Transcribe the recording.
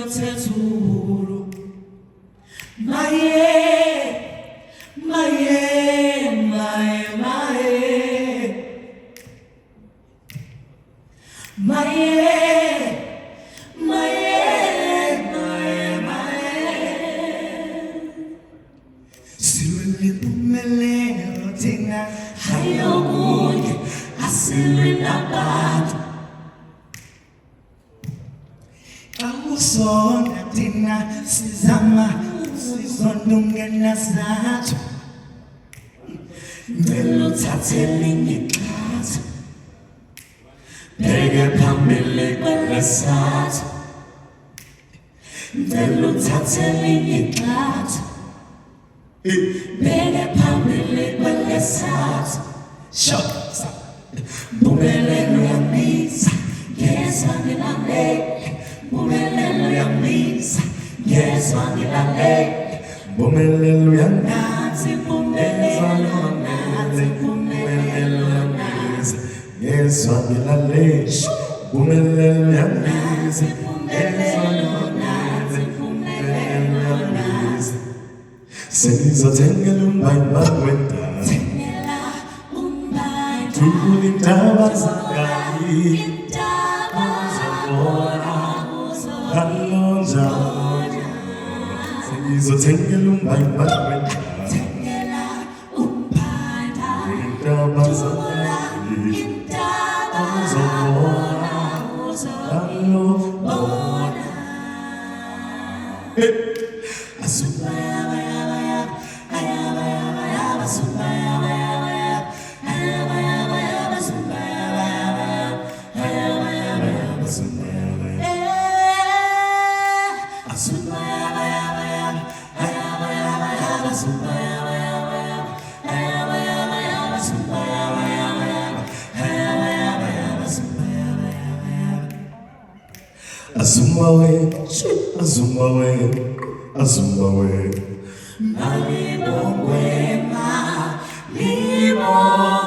Teturu. Maye, Sirili umele tinga hayo munye asiri nabatu Kamusona tinga sizama sizondungena zatu Melo tatelingi katu Pege pambele kwa satu Melo tatelingi katu Bele pambele kwa satu Shot Bumele ya misa Yes angilale Bumele ya misa Yes angilale Bumele ya nazi Bumele ya nazi Bumele ya nazi Yes angilale Bumele ya nazi Bumele ya nazi Bumele ya nazi Senizo tengelu mbaimba kwenda Tulintaba sakai Alonja Senizo tengelu mbaimba kwenda Tulintaba sakai Azumbawe, Mali Bongwe, Mali Bongwe.